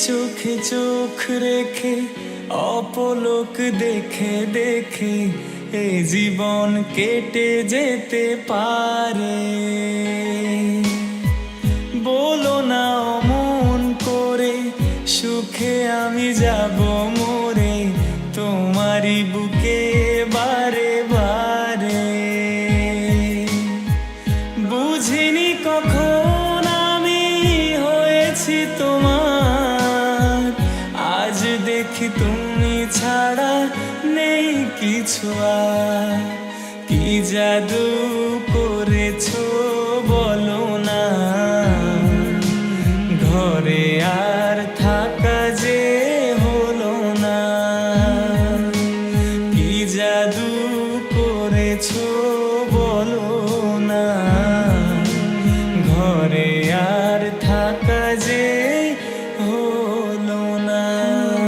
চোখে চোখ রেখে অপলক দেখে দেখে এ জীবন কেটে যেতে পারে। বলো না অমন করে, সুখে আমি যাব মরে তোমারই বুকে বারে বারে। বুঝিনি কখন আমি হয়েছি তোমার, আজ দেখি তুমি ছাড়া নেই কিছু আর। কি জাদু করেছো বলো না, ঘরে আর